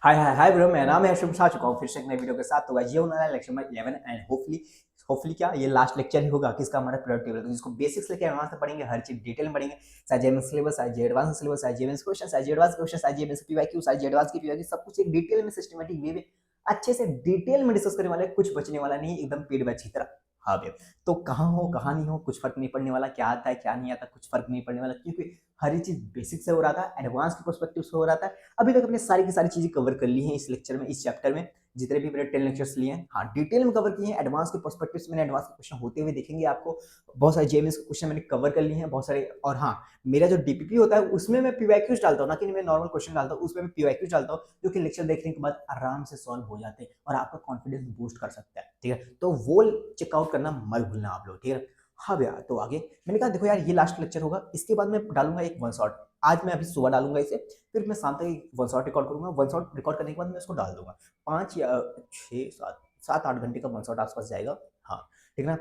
हाय हाय hi bro, मेरा नाम है शुभ आ चुका हूँ फिर से एक नई वीडियो के साथ। तो गाइस ये होने वाला है लेक्चर नंबर 11 एंड होपफुली क्या ये लास्ट लेक्चर ही होगा किसका, हमारा प्रोडक्ट टेबल, जिसको बेसिक्स लेके एडवांस तक पढ़ेंगे, हर चीज डिटेल में पढ़ेंगे। चाहे जेएमएस सिलेबस, चाहे जे एडवांस सिलेबस, चाहे जेएमएस क्वेश्चन, चाहे जे एडवांस क्वेश्चन, चाहे जेएमएस पीवाईक्यू, चाहे जे एडवांस की पीवाईक्यू, सब कुछ एक डिटेल में सिस्टमैटिक वे में अच्छे से डिटेल में डिस्कस करने वाले, कुछ बचने वाला नहीं, एकदम पेड़ बैच की तरह। हाँ भैया, तो कहाँ हो कहाँ नहीं हो कुछ फर्क नहीं पड़ने वाला, क्या आता है क्या नहीं आता कुछ फर्क नहीं पड़ने वाला, क्योंकि हर चीज बेसिक से हो रहा था, एडवांस के पर्सपेक्टिव से हो रहा था। अभी तक हमने सारी की सारी चीजें कवर कर ली हैं इस लेक्चर में, इस चैप्टर में जितने भी मैंने 10 लेक्चर्स लिए हैं, हाँ डिटेल में कवर किए हैं। एडवांस के पर्सपेक्टिव से मैंने एडवांस के क्वेश्चन होते हुए देखेंगे आपको। बहुत सारे जेएमएस के क्वेश्चन मैंने कवर कर लिए हैं बहुत सारे। और हाँ, मेरा जो डीपीपी होता है उसमें मैं पीवाईक्यूज डालता हूँ, ना कि मैं नॉर्मल क्वेश्चन डालता हूँ, उसमें मैं पीवाईक्यूज डालता हूँ, जो कि लेक्चर देखने के बाद आराम से सॉल्व हो जाते हैं और आपका कॉन्फिडेंस बूस्ट कर सकता है। ठीक है, तो वो चेकआउट करना मत भूलना आप लोग। ठीक है, हाँ भैया, तो आगे मैंने कहा देखो यार ये लास्ट लेक्चर होगा, इसके बाद मैं डालूंगा एक वन शॉट। आज मैं अभी सुबह डालूंगा इसे, फिर मैं शाम तक वन शॉट रिकॉर्ड करूंगा। वन शॉट रिकॉर्ड करने के बाद मैं इसको डाल दूंगा। 5 या 6 7 7 8 घंटे का वन शॉट आसपास जाएगा। हाँ ठीक है ना,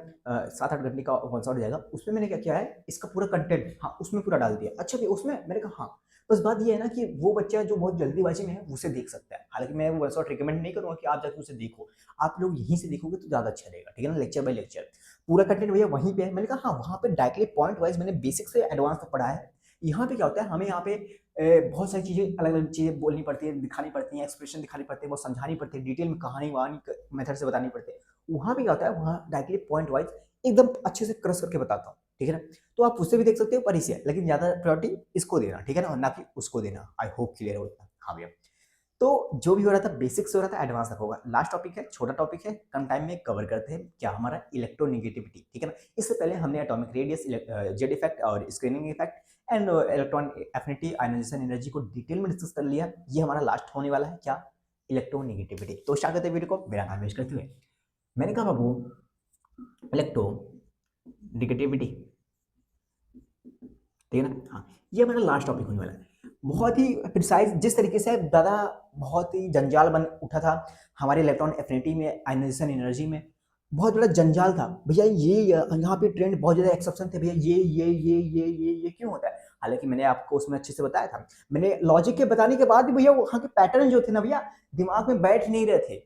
7 8 घंटे का वन शॉट जाएगा। उसमें मैंने क्या किया है, इसका पूरा कंटेंट हाँ उसमें पूरा डाल दिया। अच्छा भी उसमें मैंने कहा हाँ, बस बात ये है ना कि वो बच्चा जो बहुत जल्दीबाजी में है उसे देख सकता है। हालांकि मैं वो वन शॉट रिकमेंड नहीं करूंगा कि आप जाकर उसे देखो, आप लोग यहीं से देखोगे तो ज्यादा अच्छा रहेगा। ठीक है ना, लेक्चर बाय लेक्चर पूरा कंटेंट भैया वहीं पे है। मैंने कहा हाँ, वहां पे डायरेक्टली पॉइंट वाइज मैंने बेसिक से एडवांस तक पढ़ा है। यहाँ पे क्या होता है, हमें यहाँ पे बहुत सारी चीजें, अलग अलग चीजें बोलनी पड़ती है, दिखानी पड़ती है, एक्सप्रेशन दिखानी पड़ती है, वो समझानी पड़ती है, डिटेल में कहानी वहानी मेथड से बतानी पड़ती है। वहां पे क्या होता है, वहां डायरेक्टली पॉइंट वाइज एकदम अच्छे से क्रस करके बताता हूँ। ठीक है ना, तो आप उससे भी देख सकते हो पर इसे, लेकिन ज्यादा प्रायोरिटी इसको देना। ठीक है ना, ना कि उसको देना। आई होप क्लियर होता है। हाँ भैया, तो जो भी हो रहा था बेसिक से हो रहा था, एडवांस तक होगा। लास्ट टॉपिक है, छोटा टॉपिक है, कम टाइम में कवर करते हैं। क्या हमारा इलेक्ट्रोनेगेटिविटी। ठीक है ना, इससे पहले हमने एटॉमिक रेडियस, जेड इफेक्ट और screening effect and electron affinity, ionisation energy को डिटेल में डिस्कस कर लिया। ये हमारा लास्ट होने वाला है, क्या, इलेक्ट्रोनेगेटिविटी। तो स्टार्ट करते हैं वीडियो को बिना टाइम वेस्ट करते हुए। मैंने कहा बाबू, इलेक्ट्रोनेगेटिविटी, ठीक है ना, हाँ ये हमारा लास्ट टॉपिक होने वाला है। बहुत ही प्रिसाइज, जिस तरीके से दादा बहुत ही जंजाल बन उठा था हमारे इलेक्ट्रॉन एफिनिटी में, आयनाइजेशन एनर्जी में, बहुत बड़ा जंजाल था भैया। ये यहाँ पे ट्रेंड बहुत ज्यादा एक्सेप्शन थे भैया, ये क्यों होता है। हालांकि मैंने आपको उसमें अच्छे से बताया था, मैंने लॉजिक के बताने के बाद भी भैया वहाँ के पैटर्न जो थे ना भैया, दिमाग में बैठ नहीं रहे थे।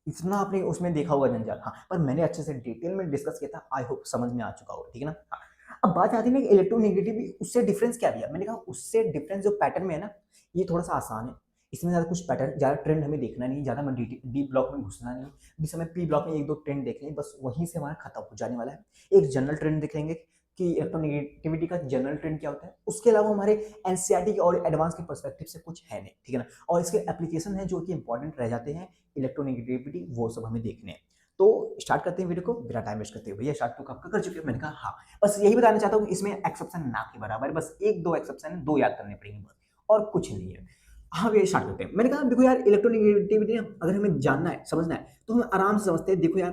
इतना आपने उसमें देखा होगा जंजाल, हाँ पर मैंने अच्छे से डिटेल में डिस्कस किया था। आई होप समझ में आ चुका होगा। ठीक है ना, हाँ। अब बात आती है ना इलेक्ट्रोनेगेटिव, उससे डिफरेंस क्या दिया। मैंने कहा उससे डिफरेंस जो पैटर्न में है ना, ये थोड़ा सा आसान है। इसमें ज्यादा कुछ पैटर्न, ज्यादा ट्रेंड हमें देखना नहीं, ज्यादा हमें डी ब्लॉक में घुसना नहीं। इस समय पी ब्लॉक में एक दो ट्रेंड देख लें, बस वहीं से हमारा खत्म हो जाने वाला है। एक जनरल ट्रेंड देख लेंगे कि इलेक्ट्रोनेगेटिविटी का जनरल ट्रेंड क्या होता है, उसके अलावा हमारे एनसीईआरटी और एडवांस के पर्सपेक्टिव से कुछ है नहीं। ठीक है ना, और इसके एप्लीकेशन है जो कि इंपॉर्टेंट रह जाते हैं इलेक्ट्रोनेगेटिविटी, वो सब हमें देखने हैं। तो स्टार्ट करते हैं वीडियो को बिना टाइम वेस्ट करते हुए। भैया स्टार्ट तो कब कर चुके हो, मैंने कहा हाँ। बस यही बताना चाहता हूँ कि इसमें एक्सेप्शन ना के बराबर है, बस एक दो एक्सेप्शन, दो याद करने पड़ेंगे बस, और कुछ नहीं है। हाँ भैया स्टार्ट करते हैं। मैंने कहा देखो यार, इलेक्ट्रोनेगेटिविटी अगर हमें जानना है, समझना है, तो हम आराम से समझते हैं। देखो यार,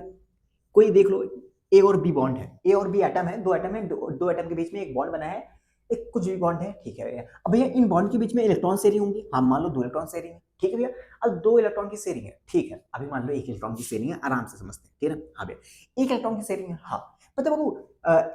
कोई देख लो, ए और बी बॉन्ड है, ए और बी एटम है, दो एटम है, दो एटम के बीच में एक बॉन्ड बना है, एक कुछ भी बॉन्ड है। ठीक है भैया, अब भैया इन बॉन्ड के बीच में इलेक्ट्रॉन शेयरिंग होंगी। हाँ मान लो दो इलेक्ट्रॉन शेयरिंग है। ठीक है भैया, अब दो इलेक्ट्रॉन की शेयरिंग है। ठीक है, अभी मान लो एक इलेक्ट्रॉन की शेयरिंग है, आराम से समझते हैं। ठीक है ना, हाँ भैया एक इलेक्ट्रॉन की शेयरिंग है। हाँ मतलब बाबू,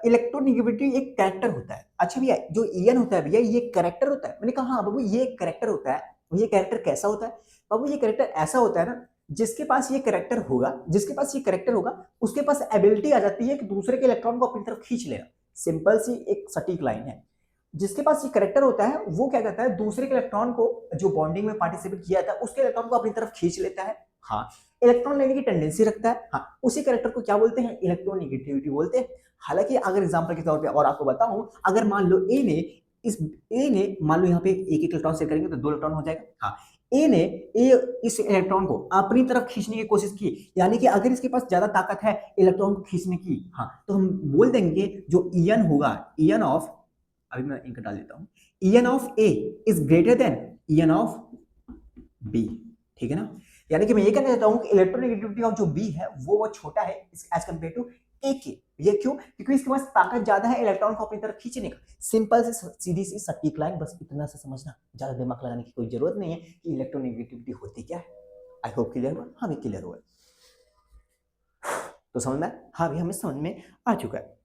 इलेक्ट्रोनेगेटिविटी एक कैरेक्टर होता है। अच्छा भैया, जो ईएन होता है भैया, ये कैरेक्टर होता है। मैंने कहा हाँ बाबू ये कैरेक्टर होता है। ये कैरेक्टर कैसा होता है बाबू, ये कैरेक्टर ऐसा होता है ना, जिसके पास ये कैरेक्टर होगा, जिसके पास ये कैरेक्टर होगा, उसके पास एबिलिटी आ जाती है कि दूसरे के इलेक्ट्रॉन को अपनी तरफ खींच लेना। सिंपल सी एक सटीक लाइन है। जिसके पास ये करेक्टर होता है वो क्या कहता है, दूसरे के इलेक्ट्रॉन को, जो बॉन्डिंग में पार्टिसिपेट किया था उसके इलेक्ट्रॉन को अपनी तरफ खींच लेता है। हाँ, इलेक्ट्रॉन लेने की टेंडेंसी रखता है। हाँ, उसी करेक्टर को क्या बोलते हैं, इलेक्ट्रोनेगेटिविटी बोलते हैं। हालांकि अगर एग्जांपल के तौर पे और आपको बताऊं, अगर मान लो ए ने, इस ए ने मान लो यहाँ पे एक एक इलेक्ट्रॉन शेयर करेंगे तो दो इलेक्ट्रॉन हो जाएगा। हाँ, ए ने ए इस इलेक्ट्रॉन को अपनी तरफ खींचने की कोशिश की, यानी कि अगर इसके पास ज्यादा ताकत है इलेक्ट्रॉन को खींचने की, हाँ तो हम बोल देंगे जो ईएन होगा, ईएन ऑफ, अभी मैं इनका डाल देता हूं, EN of A is greater than EN of B. ठीक है ना, यानी कि मैं ये कहना चाहता हूं कि इलेक्ट्रोनेगेटिविटी ऑफ जो बी है वो छोटा है एज कंपेयर टू ए के। ये क्यों, क्योंकि इसके पास ताकत ज्यादा है इलेक्ट्रॉन को अपनी तरफ खींचने का। सिंपल से सीधी सी सटीक लाइन, बस इतना से समझना, ज्यादा दिमाग लगाने की कोई जरूरत नहीं है कि इलेक्ट्रोनेगेटिविटी होती क्या है। आई होप क्लियर हुआ, हाँ भी क्लियर हुआ, तो समझ में, हाँ भी हमें समझ में आ चुका है।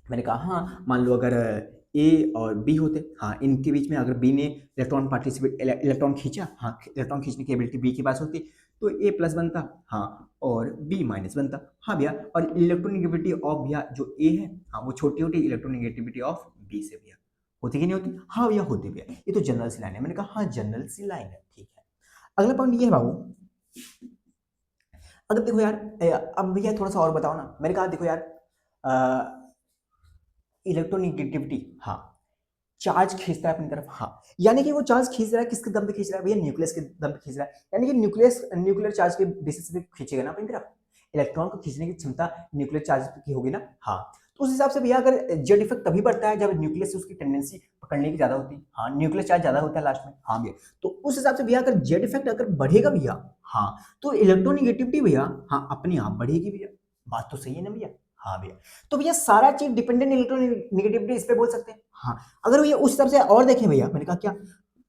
मैंने कहा हाँ, मान लो अगर ए और बी होते, हाँ, इनके बीच में अगर बी ने इलेक्ट्रॉन खींचा, हाँ, इलेक्ट्रॉन खींचने की एबिलिटी बी के पास होती, तो ए प्लस बनता, हाँ, और बी माइनस बनता, हाँ भैया। और इलेक्ट्रोनेगेटिविटी ऑफ भैया जो ए है, हाँ, वो छोटी होती है इलेक्ट्रोनेगेटिविटी ऑफ बी से भैया। होती कि नहीं होती? हाँ भैया होती भैया। ये तो जनरल सी लाइन है। मैंने कहा हाँ, जनरल सी लाइन है, ठीक है। अगला पॉइंट ये है बाबू, अगर देखो यार, अब भैया थोड़ा सा और बताओ ना। मैंने कहा देखो यार, इलेक्ट्रोनिगेटिविटी, हाँ, चार्ज खींचता है अपनी तरफ, हाँ, यानी कि वो चार्ज खींच रहा है, किसके दम पे खींच रहा है भैया? न्यूक्लियस के दम पे खींच रहा है। यानी कि न्यूक्लियर चार्ज के बेसिस पे खींचेगा ना अपनी तरफ। इलेक्ट्रॉन को खींचने की क्षमता न्यूक्लियर चार्ज की होगी ना, हाँ। तो उस हिसाब से भैया अगर जेड इफेक्ट तभी बढ़ता है जब न्यूक्लियस से उसकी टेंडेंसी पकड़ने की ज्यादा होती है, हाँ, न्यूक्लियर चार्ज ज्यादा होता है लास्ट में, हाँ भैया। तो उस हिसाब से भैया अगर जेड इफेक्ट अगर बढ़ेगा भैया, हाँ, तो इलेक्ट्रोनिगेटिविटी भैया, हाँ, अपने आप बढ़ेगी भैया। बात तो सही है ना भैया? हाँ भैया। तो भैया सारा चीज डिपेंडेंट इलेक्ट्रोनिगेटिविटी इस पे बोल सकते हैं, हाँ। अगर भैया उस हिसाब से और देखें भैया, मैंने कहा क्या,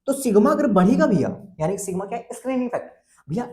तो सिग्मा अगर बढ़ेगा भैया, यानी कि सिग्मा क्या है? स्क्रीनिंग इफेक्ट भैया।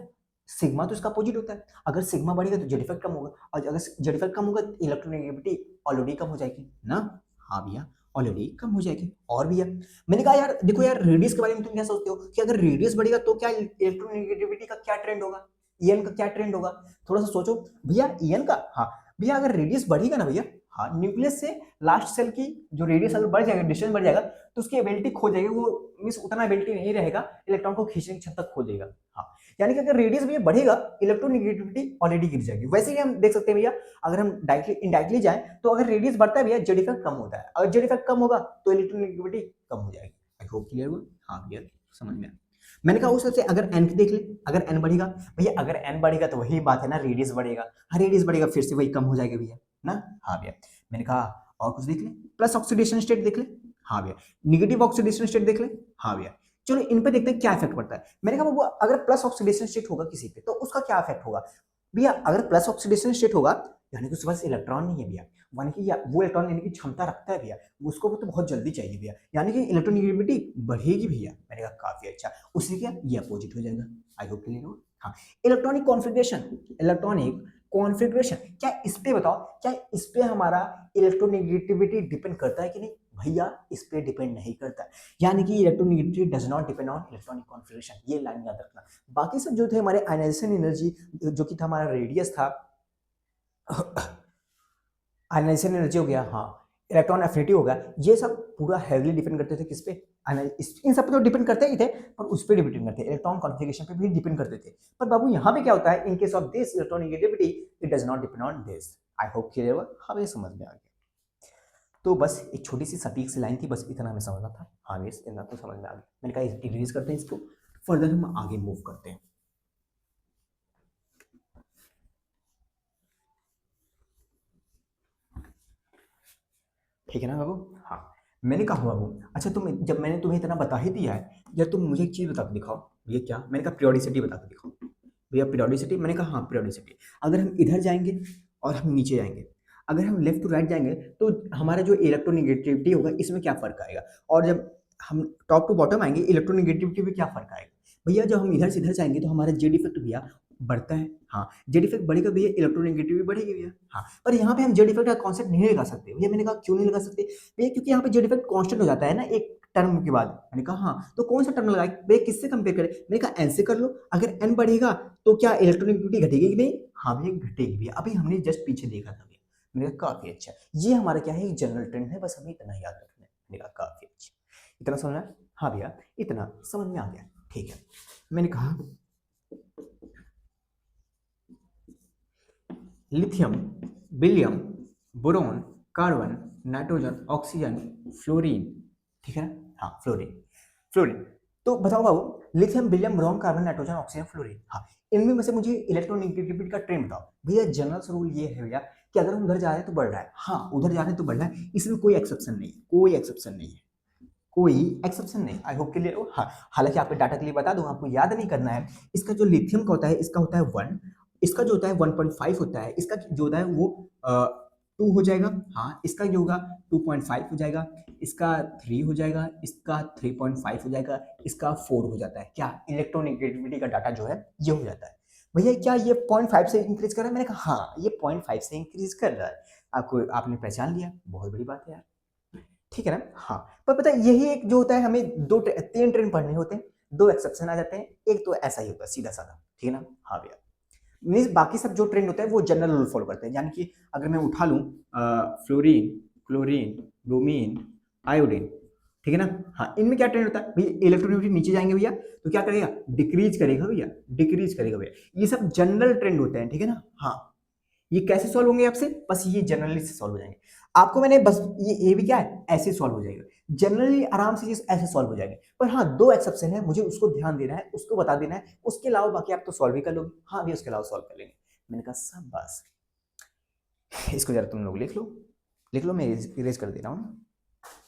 सिग्मा तो इसका अपोजिट होता है। अगर सिग्मा बढ़ेगा तो जेड इफेक्ट कम होगा, और अगर जेड इफेक्ट कम होगा तो इलेक्ट्रोनेगेटिविटी ऑलरेडी कम हो जाएगी ना, हाँ भैया, ऑलरेडी कम हो जाएगी। और भैया मैंने कहा यार देखो यार, रेडियस के बारे में तुम क्या सोचते हो कि अगर रेडियस बढ़ेगा तो क्या इलेक्ट्रोनेगेटिविटी का क्या ट्रेंड होगा, ईएन का क्या ट्रेंड होगा? थोड़ा सा सोचो भैया, ईएन का, हाँ भैया, अगर रेडियस बढ़ेगा ना भैया, हाँ, न्यूक्लियस से लास्ट सेल की जो रेडियस अगर बढ़ जाएगा, डिस्टेंस बढ़ जाएगा, तो उसकी एबिलिटी खो जाएगी, वो मींस उतना एबिलिटी नहीं रहेगा, इलेक्ट्रॉन को खींचने की क्षमता खो देगा, हाँ। यानी कि अगर रेडियस भैया बढ़ेगा, इलेक्ट्रोनेगेटिविटी ऑलरेडी गिर जाएगी। वैसे ही हम देख सकते हैं भैया, अगर हम डायरेक्टली इनडायरेक्टली जाएं तो अगर रेडियस बढ़ता है भैया, जेड इफेक्ट कम होता है, अगर जेड इफेक्ट कम होगा तो इलेक्ट्रोनेगेटिविटी कम हो जाएगी। आई होप क्लियर हुआ? हाँ भैया, समझ में आया। मैंने कहा उस वजह से अगर एन देख ले, अगर एन बढ़ेगा भैया, अगर एन बढ़ेगा तो वही बात है ना, रेडियस बढ़ेगा, हाँ, रेडियस बढ़ेगा फिर से वही कम हो जाएगा भैया ना, हाँ भैया। मैंने कहा और कुछ देख ले, प्लस ऑक्सीडेशन स्टेट देख ले, हाँ भैया, निगेटिव ऑक्सीडेशन स्टेट देख ले, हाँ भैया। चलो इन पे देखते हैं क्या इफेक्ट पड़ता है। मैंने कहा वो अगर प्लस ऑक्सीडेशन स्टेट होगा किसी पे तो उसका क्या इफेक्ट होगा भैया? अगर प्लस ऑक्सीडेशन स्टेट होगा यानी कि उसके पास इलेक्ट्रॉन नहीं है भैया, यानी कि वो इलेक्ट्रॉन लेने की क्षमता रखता है भैया, उसको तो बहुत जल्दी चाहिए भैया, यानी कि इलेक्ट्रोनेगेटिविटी बढ़ेगी भैया। मैंने कहा काफी अच्छा, उससे क्या ये अपोजिट हो जाएगा। आई होप क्लियर हो? हाँ। इलेक्ट्रॉनिक कॉन्फ़िगरेशन, इलेक्ट्रॉनिक कॉन्फ़िगरेशन, क्या इस पे बताओ, क्या इस पे हमारा इलेक्ट्रोनेगेटिविटी डिपेंड करता है कि नहीं भैया? इस पे डिपेंड नहीं करता, यानी कि electronegativity does not depend on electronic configuration, ये लाइन याद रखना। बाकी सब जो थे हमारे आयनाइजेशन एनर्जी, जो कि था हमारा रेडियस था, आयनाइजेशन एनर्जी हो गया, हाँ, इलेक्ट्रॉन एफिनिटी हो गया, ये सब पूरा हैवीली डिपेंड करते थे किस पे? इन सब पे तो डिपेंड करते ही थे, पर उस पे डिपेंड करते, इलेक्ट्रॉन कॉन्फ़िगरेशन पे भी डिपेंड करते थे। पर बाबू यहाँ पे क्या होता है, इन case of this electronegativity, it does not depend on this. I hope clear हुआ? हाँ, ये समझ में आ गया। तो बस एक छोटी सी सटीक सी लाइन थी, बस इतना हमें समझना था। हाँ, ये इतना तो समझ में आ गया। मैंने कहा रिलीज करते हैं इसको, फर्दर हम आगे मूव करते हैं। ठीक है ना बाबू? हाँ। मैंने कहा बाबू, अच्छा तुम, जब मैंने तुम्हें इतना बता ही दिया है, या तुम मुझे एक चीज़ बता के दिखाओ। ये क्या? मैंने कहा पीरियोडिसिटी बता के दिखाओ भैया। पीरियोडिसिटी, मैंने कहा हाँ पीरियोडिसिटी। अगर हम इधर जाएंगे और हम नीचे जाएंगे, अगर हम लेफ्ट टू राइट जाएंगे तो हमारा जो इलेक्ट्रोनेगेटिविटी होगा इसमें क्या फर्क आएगा, और जब हम टॉप टू बॉटम आएंगे इलेक्ट्रोनेगेटिविटी में क्या फर्क आएगा भैया? जब हम इधर से इधर जाएंगे तो हमारा जेड इफेक्ट भैया बढ़ता है, हाँ, जेड इफेक्ट बढ़ेगा भैया, इलेक्ट्रोनेगेटिविटी बढ़ेगी भैया, हाँ। पर यहाँ पे हम जेड इफेक्ट का कॉन्सेप्ट नहीं लगा सकते भैया। मैंने कहा क्यों नहीं लगा सकते भैया? क्योंकि यहाँ पे जेड इफेक्ट कांस्टेंट हो जाता है ना एक टर्म के बाद। मैंने कहा हाँ, तो कौन सा टर्म लगाए भैया, किससे कंपेयर करें? मैंने कहा एन से कर लो, अगर एन बढ़ेगा तो क्या इलेक्ट्रोनेगेटिविटी घटेगी कि नहीं? हाँ भैया घटेगी भैया, अभी हमने जस्ट पीछे देखा था भैया। मैंने कहा काफी अच्छा, ये हमारा क्या है, जनरल ट्रेंड है, बस हमें इतना याद रखना है। मैंने कहा काफी अच्छा, इतना समझना है? हाँ भैया, इतना समझ में आ गया, ठीक है। मैंने कहा lithium, beryllium, boron, carbon, nitrogen, oxygen, fluorine, ठीक है ना? हाँ, फ्लोरीन, फ्लोरीन। तो बताओ बाबू, lithium, beryllium, boron, carbon, nitrogen, oxygen, fluorine, हाँ, इनमें में से मुझे इलेक्ट्रोनेगेटिविटी का ट्रेंड बताओ भैया। जनरल रूल ये है भैया कि अगर हम उधर जा रहे हैं तो बढ़ रहा है, हाँ, उधर जा रहे हैं तो बढ़ रहा है, इसमें कोई एक्सेप्शन नहीं, कोई एक्सेप्शन नहीं है, कोई एक्सेप्शन नहीं। आई होप क्लियर हो? हाँ। हालांकि आपके डाटा के लिए बता दूं, आपको याद नहीं करना है, इसका जो लिथियम का होता है इसका होता है 1, इसका जो होता है 1.5 होता है, इसका जो होता है वो 2 हो जाएगा, हाँ, इसका जो होगा 2.5 हो जाएगा, इसका 3 हो जाएगा, इसका 3.5 हो जाएगा, इसका 4 हो जाता है। क्या इलेक्ट्रोनेगेटिविटी का डाटा जो है ये हो जाता है भैया? क्या ये 0.5 से इंक्रीज कर रहा है? मैंने कहा हाँ, ये 0.5 से इंक्रीज कर रहा है। आपने पहचान लिया, बहुत बड़ी बात है यार, ठीक है ना। हाँ, पर पता है यही एक जो होता है, हमें तीन ट्रेंड पढ़ने होते हैं, दो एक्सेप्शन आ जाते हैं, एक तो ऐसा ही होता है सीधा साधा, ठीक है ना। हाँ भैया, मीन्स बाकी सब जो ट्रेंड होता है वो जनरल रूल फॉलो करते हैं, यानी कि अगर मैं उठा लूँ फ्लोरीन, क्लोरीन, ब्रोमीन, आयोडीन, ठीक है ना। हाँ, इनमें क्या ट्रेंड होता है भैया, इलेक्ट्रोनेगेटिविटी नीचे जाएंगे भैया तो क्या करेगा, डिक्रीज करेगा भैया, डिक्रीज करेगा भैया, ये सब जनरल ट्रेंड होते हैं, ठीक है ना। हाँ, ये कैसे सॉल्व होंगे आपसे, बस ये जनरली से सॉल्व हो जाएंगे। आपको मैंने बस ये भी क्या है, ऐसे सॉल्व हो जाएगा जनरली, आराम से ये ऐसे सॉल्व हो जाएंगे। पर हाँ, दो एक्सेप्शन है, मुझे उसको ध्यान देना है, उसको बता देना है, उसके अलावा बाकी आप तो सॉल्व ही कर लोगे। हाँ भी, उसके अलावा सॉल्व कर लेंगे। मैंने कहा सब बस, इसको जरा तुम लोग लिख लो, लिख लो, मैं इरेज कर दे रहा हूँ,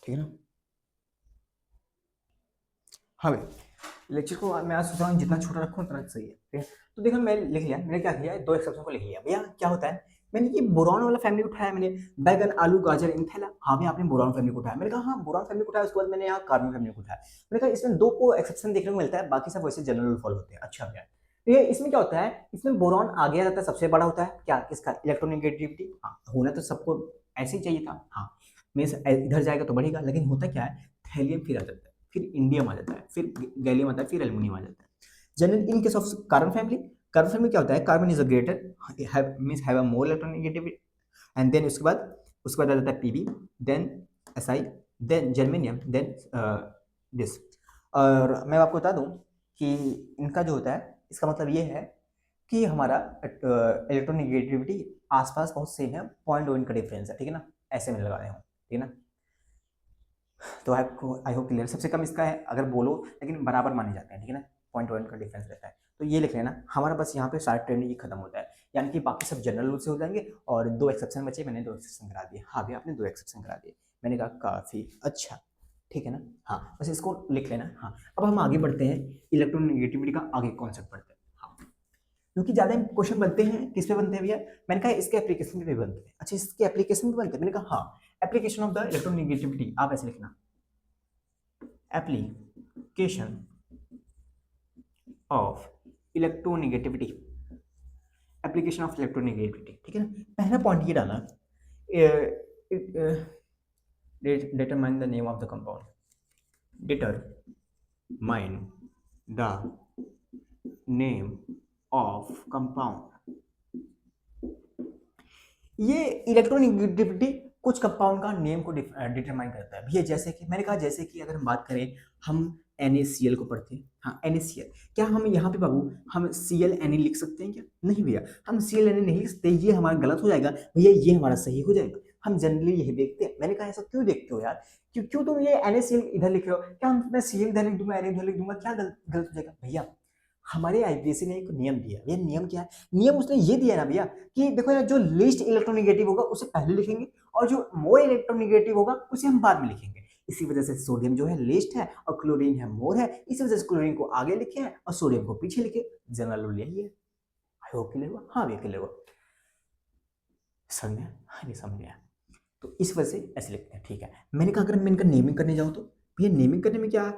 ठीक है ना। हाँ भाई, लेक्चर को मैं आज सोच रहा हूँ जितना छोटा रखूँ उतना सही है, ठीक है। तो देखो मैं लिख लिया, मैंने क्या किया है, दो एक्सेप्शन को लिख लिया भैया। क्या होता है, मैंने ये बोरॉन वाला फैमिली उठाया, मैंने बैगन, आलू, गाजर, इनथैला। हाँ भाई, आपने बोरॉन फैमिली को उठाया, मैंने कहा हाँ बोरॉन फैमिली को उठाया, उसके बाद मैंने यहाँ कार्बन फैमिली को उठाया। मैंने कहा इसमें दो को एक्सेप्शन देखने को मिलता है, बाकी सब वैसे जनरल रूल फॉलो होते हैं। अच्छा भैया, तो ये इसमें क्या होता है, इसमें बोरॉन आगे आ जाता है, सबसे बड़ा होता है क्या, किसका, इलेक्ट्रोनेगेटिविटी। हाँ, होना तो सबको ऐसे ही चाहिए था। हाँ, मीन्स इधर जाएगा तो बढ़ेगा, लेकिन होता क्या है, थैलियम फिर आ जाता है, फिर इंडियम आ जाता है, फिर गैलियम आता है, फिर एल्युमिनियम आ जाता है। General in case of carbon family, carbon family क्या होता है, carbon is a greater, means have a more electronegativity, and then उसके बाद आ जाता है Pb, then Si, then germanium, then this. और मैं आपको बता दूं कि इनका जो होता है, इसका मतलब ये है कि हमारा इलेक्ट्रोनेगेटिविटी आसपास बहुत सेम है, 0.1 का डिफरेंस है, ठीक है ना। ऐसे में लगा रहे हूँ, ठीक है ना। तो आपको आई होप क्लियर, सबसे कम इसका है अगर बोलो, लेकिन बराबर माने जाते हैं, ठीक है ना। 0.1 का डिफरेंस रहता है, तो ये लिख लेना हमारा, बस यहाँ पे सारा ट्रेंड ये खत्म होता है, यानी कि बाकी सब जनरल रूल से हो जाएंगे, और दो एक्सेप्शन बचे, मैंने दो एक्सेप्शन करा दिए। हाँ भी, आपने दो एक्सेप्शन करा दिए, मैंने कहा काफ़ी अच्छा, ठीक है ना। हाँ, बस इसको लिख लेना। हाँ, अब हम आगे बढ़ते हैं, इलेक्ट्रोनेगेटिविटी का आगे कॉन्सेप्ट पढ़ते हैं। हाँ, क्योंकि ज़्यादा क्वेश्चन बनते हैं, किस पे बनते हैं भैया, मैंने कहा इसके एप्लीकेशन पे भी बनते हैं। अच्छा, इसके एप्लीकेशन पे बनते हैं, मैंने कहा हाँ, एप्लीकेशन ऑफ द इलेक्ट्रोनेगेटिविटी, आप ऐसे लिखना, application of electronegativity, application of electronegativity, ठीक है ना। पहला पॉइंट ये डाला, determine the name of the compound, determine the name of compound. ये इलेक्ट्रोनेगेटिविटी कुछ कंपाउंड का नेम को डिटरमाइन करता है भैया। जैसे कि मैंने कहा, जैसे कि अगर हम बात करें, हम NaCl को पढ़ते हैं। हाँ, NaCl, क्या हम यहाँ पे बाबू हम Cl Na लिख सकते हैं क्या, नहीं भैया, हम Cl Na नहीं लिख सकते, ये हमारा गलत हो जाएगा भैया, ये हमारा सही हो जाएगा। हम जनरली यही देखते हैं। मैंने कहा ऐसा क्यों देखते हो यार, क्यों तुम ये NaCl इधर लिख रहे हो, क्या मैं Cl इधर लिख दूंगा, Na इधर लिख दूंगा, क्या गलत गलत हो जाएगा भैया। हमारे IPSC ने एक नियम दिया, ये नियम क्या है, नियम उसने ये दिया ना भैया, कि देखो यार, जो लीस्ट इलेक्ट्रोनेगेटिव होगा उसे पहले लिखेंगे, और जो मोर इलेक्ट्रोनेगेटिव होगा उसे हम बाद में लिखेंगे। इसी वजह से सोडियम जो है लिस्ट है, और क्लोरीन है मोर है, इसी वजह से क्लोरीन को आगे लिखे हैं और सोडियम को पीछे लिखे। जनरल रूल यही है। आई होप क्लियर हुआ। हाँ भैया, क्लियर हुआ, समझ में, हाँ नहीं समझ में आया। तो इस वजह से ऐसे लिखते हैं, ठीक है। मैंने कहा अगर मैं इनका नेमिंग करने जाऊँ तो भैया, नेमिंग करने में क्या,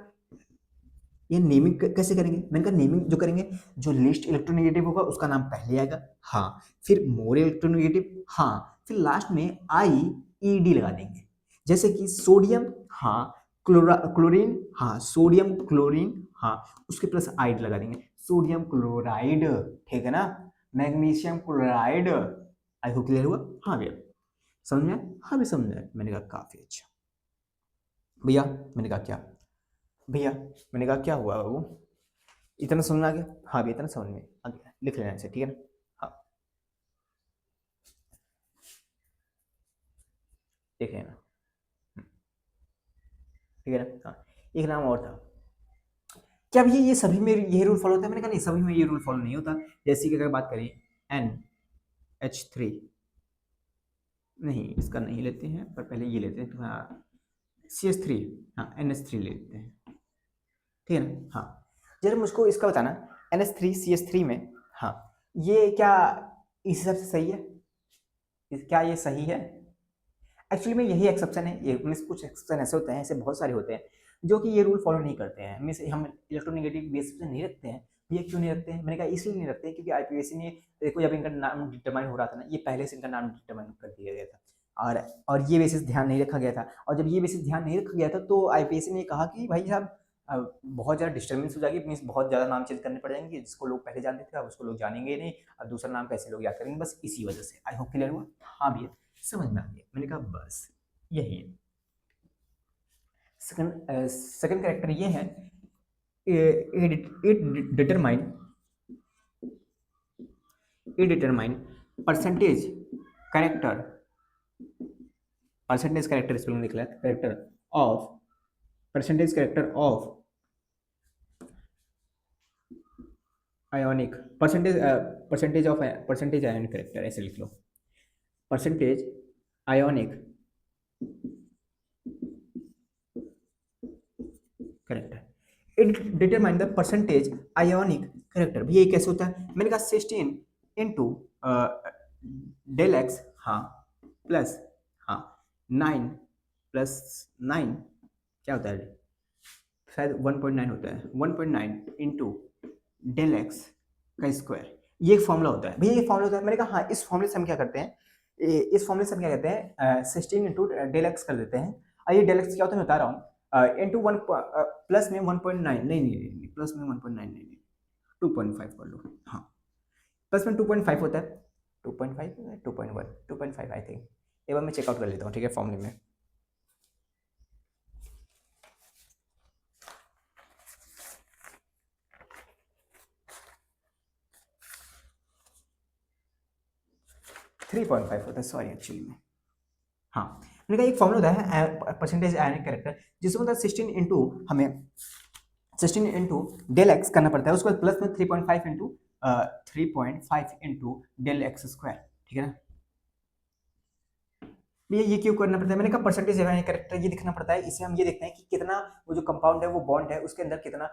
ये नेमिंग कैसे करेंगे, मैंने कहा नेमिंग जो करेंगे, जो लिस्ट इलेक्ट्रोनेगेटिव होगा उसका नाम पहले आएगा, हाँ, फिर मोर इलेक्ट्रोनेगेटिव, हाँ, फिर लास्ट में IED लगा देंगे। जैसे कि सोडियम, हाँ, क्लोरीन, हाँ, सोडियम क्लोरीन, हाँ, उसके प्लस आइड लगा देंगे, सोडियम क्लोराइड, ठीक है ना, magnesium chloride. I hope clear हुआ। हाँ भैया, समझ में आया, हाँ भी समझ में आया। मैंने कहा काफी अच्छा भैया, मैंने कहा क्या भैया, मैंने कहा क्या हुआ बाबू, इतना समझ में आ गया। हाँ भी, इतना समझ में आ गया, लिख लेना इसे, ठीक है ना। हाँ, लिख लेना, ठीक है ना। हाँ, एक नाम और था, क्या भैया ये सभी में ये रूल फॉलो होता है, मैंने कहा नहीं, सभी में ये रूल फॉलो नहीं होता। जैसे कि अगर बात करें NH3, नहीं इसका नहीं लेते हैं, पर पहले ये लेते हैं, तो हाँ CH3, हाँ NH3 ले लेते हैं, ठीक है ना। हाँ, जरा मुझको इसका बताना, NH3 CH3 में, हाँ, ये क्या इस हिसाब से सही है, क्या ये सही है। एक्चुअली में यही एक्सेप्शन है, ये मीन्स कुछ एक्सेप्शन ऐसे होते हैं, ऐसे बहुत सारे होते हैं जो कि ये रूल फॉलो नहीं करते हैं, मीन्स हम इलेक्ट्रोनेगेटिव बेस पे नहीं रखते हैं। ये क्यों नहीं रखते हैं, मैंने कहा इसलिए नहीं रखते हैं क्योंकि IPSC ने, देखो जब इनका नाम डिटरमाइन हो रहा था ना, ये पहले से इनका नाम डिटरमाइन कर दिया गया था। और ये बेसिस ध्यान नहीं रखा गया था, और जब ये बेसिस ध्यान नहीं रखा गया था तो आईपीएससी ने कहा कि भाई साहब बहुत ज़्यादा डिस्टर्बेंस हो जाएगी, मीन्स बहुत ज़्यादा नाम चेंज करने पड़ जाएंगे, जिसको लोग पहले जानते थे अब उसको लोग जानेंगे नहीं, और दूसरा नाम कैसे लोग याद करेंगे, बस इसी वजह से। आई होप क्लियर हुआ? हाँ भैया समझ में आ गया। मैंने कहा बस यही है। सेकंड कैरेक्टर ये है, it determine percentage character spelling निकला character of ionic percentage ionic character, ऐसे लिख लो, percentage ionic character. It determine the percentage ionic character. भैया ये कैसे होता है? मैंने कहा 16 इंटू डेल एक्स, हाँ, प्लस हाँ 9 प्लस 9 क्या होता है, शायद 1.9 होता है, 1.9 इंटू डेल एक्स का स्क्वायर। ये एक फॉर्मूला होता है भैया, ये फॉर्मूला होता है। मैंने कहा हाँ, इस फॉर्मूले से हम क्या करते हैं, इस फॉर्मूले से हम क्या करते हैं, 16 इंटू डेल एक्स कर देते हैं। और ये डेल एक्स क्या होता है मैं बता रहा हूँ, इंटू वन प्लस में 1.9, नहीं प्लस में 1.9 नहीं 2.5 कर लो, हाँ प्लस में 2.5 होता है, 2.5 2.1 2.5 आई थिंक। एक बार मैं चेकआउट कर लेता हूँ, ठीक है, फॉर्मूले में। थ्री 3.5 होता है, सॉरी एक्चुअली में, हाँ। मैंने कहा एक फॉर्मूला होता है परसेंटेज आयोनिक कैरेक्टर, जिसमें होता है 16 इंटू, हमें 16 इंटू डेल एक्स करना पड़ता है, उसके बाद प्लस में 3.5 इंटू डेल एक्स स्क्वायर, ठीक है ना। ये क्यों करना पड़ता है? मैंने कहा परसेंटेज आयोनिक कैरेक्टर ये दिखना पड़ता है, इसे हम ये देखते हैं कि कितना वो जो कंपाउंड है, वो बॉन्ड है, उसके अंदर कितना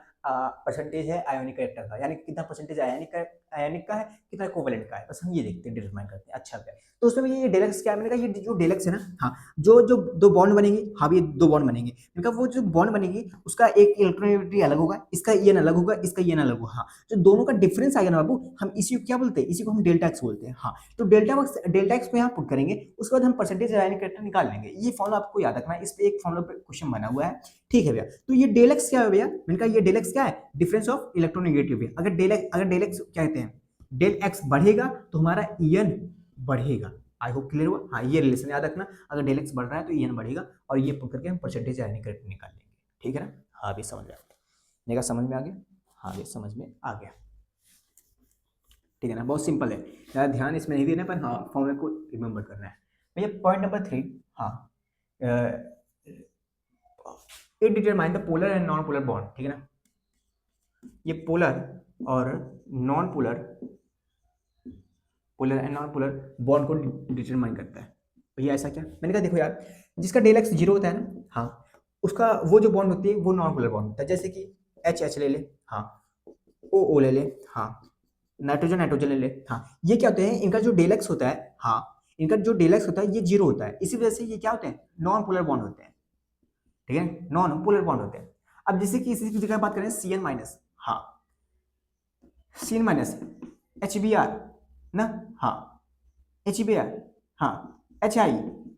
परसेंटेज है आयोनिक कैरेक्टर का, यानी कितना परसेंटेज आयोनिक का है, कितना कोवेलेंट का है, बस हम ये देखते हैं, डिटरमाइन करते हैं। अच्छा क्या, तो उसमें ये डेलक्स क्या है? मैंने कहा ये जो डेलक्स है ना, हाँ, जो जो दो बॉन्ड बनेंगे, हाँ ये दो बॉन्ड बनेंगे, मैंने कहा वो जो बॉन्ड बनेगी उसका एक इलेक्ट्रोनेगेटिविटी अलग होगा, इसका ईएन अलग होगा, इसका ईएन अलग होगा, हाँ, जो दोनों का डिफरेंस आएगा ना बाबू, हम इसी को क्या बोलते हैं, इसी को हम डेल्टा एक्स बोलते हैं, हाँ। तो डेल्टा एक्स को यहाँ पुट करेंगे, उसके बाद हम परसेंटेज आयोनिक कैरेक्टर निकाल लेंगे। ये फॉर्मूला आपको याद रखना है, इस पे एक फॉर्मूला पे क्वेश्चन बना हुआ है, ठीक है भैया। तो ये डेल एक्स क्या है भैया? मैंने कहा ये डेल एक्स क्या है, डिफरेंस ऑफ इलेक्ट्रोनेगेटिव। अगर डेल एक्स क्या कहते हैं, डेल एक्स बढ़ेगा तो हमारा ईएन बढ़ेगा। आई होप क्लियर हुआ? हाँ, ये रिलेशन याद रखना, अगर डेल एक्स बढ़ रहा है तो ईएन बढ़ेगा, और ये पुट करके हम परसेंटेज आयोनिक कैरेक्टर निकाल लेंगे, ठीक है ना। हाँ भी समझ में आ गया, समझ में आ गया, हाँ भी समझ में आ गया, ठीक है ना, बहुत सिंपल है, ज़्यादा ध्यान इसमें नहीं देना, पर हाँ फॉर्मूले को रिमेंबर करना है भैया। पॉइंट नंबर 3, हाँ, it determine the polar and non polar bond, ठीक है ना। ये पोलर और non polar and non polar bond को डिटरमाइन करता है। भैया ऐसा क्या? मैंने कहा देखो यार, जिसका डेल एक्स जीरो होता है ना, हाँ, उसका वो जो बॉन्ड होती है वो नॉन पोलर बॉन्ड होता है, जैसे कि एच एच ले ले, हाँ, ओ ले ले, हाँ, नाइट्रोजन ले ले, हाँ, ये क्या होते हैं, इनका जो डेल एक्स होता है, हाँ, इनका जो डेल एक्स होता है ये जीरो होता है, इसी वजह से ये क्या होते हैं, नॉन पोलर बॉन्ड होते हैं, ठीक है, नॉन पोलर बॉन्ड होते हैं। अब जैसे कि इसी की जगह बात करें सी एन माइनस, हाँ, C N minus H B R ना, हाँ, एच बी आर, हाँ, एच आई,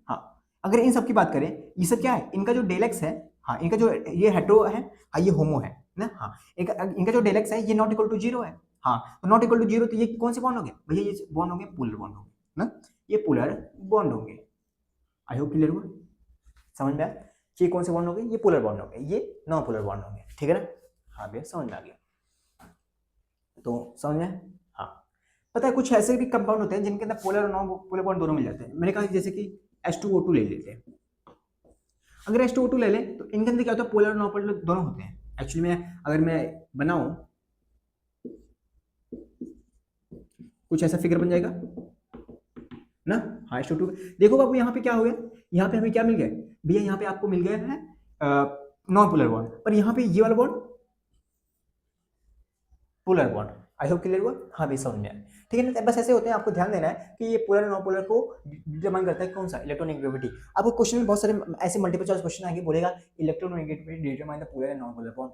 हाँ, अगर इन सब की बात करें, ये सब क्या है, इनका जो डेलेक्स है, हाँ, इनका जो ये हेट्रो है, हाँ, ये होमो है ना, हाँ, इनका जो डेलेक्स है ये नॉट इक्वल टू जीरो है, हाँ, तो नॉट इक्वल टू जीरो, तो ये कौन से बॉन्ड होंगे भैया? ये बॉन्ड होंगे पोलर बॉन्ड होंगे ना, ये पोलर बॉन्ड होंगे। आई होप क्लियर हुआ, समझ में आया कि ये कौन से बॉन्ड होंगे, ये पोलर बॉन्ड होंगे, ये नॉन पोलर बॉन्ड होंगे, ठीक है ना। हाँ भैया समझ में आ गया, तो समझ में, हाँ। पता है कुछ ऐसे भी कंपाउंड होते हैं जिनके अंदर पोलर और नॉन पोलर बॉन्ड दोनों मिल जाते हैं। मैंने कहा जैसे कि H2O2 ले लेते हैं, अगर H2O2 ले लें तो इनके अंदर क्या होता है, पोलर और नॉन पोलर दोनों होते हैं। एक्चुअली में अगर मैं बनाऊं कुछ ऐसा फिगर बन जाएगा ना, हाँ, H2O2, देखो बाबू यहाँ पे क्या हो गया, यहाँ पे हमें क्या मिल गया भैया, यहाँ पे आपको मिल गया है नॉन पोलर बॉन्ड, पर यहाँ पे ये वाला bond polar bond. I hope clear हुआ, हाँ भी समझ में आया, ठीक है ना। बस ऐसे होते हैं, आपको ध्यान देना है कि ये पोलर और नॉन पोलर को डिटरमाइन करता है कौन सा, इलेक्ट्रोनेगेटिविटी। आपको क्वेश्चन में बहुत सारे ऐसे मल्टीपल चॉइस क्वेश्चन आएंगे, बोलेगा electronegativity determine the polar and non polar bond,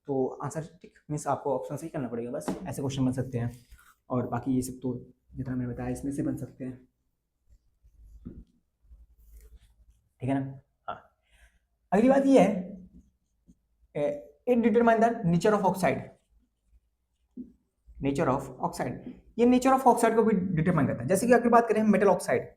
तो आंसर ठीक मीन्स आपको ऑप्शन से ही करना पड़ेगा, बस ऐसे क्वेश्चन बन सकते हैं, और बाकी ये सब तो जितना मैंने बताया इसमें से बन सकते हैं। ठीक है ना। हाँ, अगली बात ये है, it determine the nature of oxide. Nature of oxide, ये नेचर ऑफ ऑक्साइड को भी डिटरमाइन करता है। जैसे कि अगर बात करें मेटल ऑक्साइड,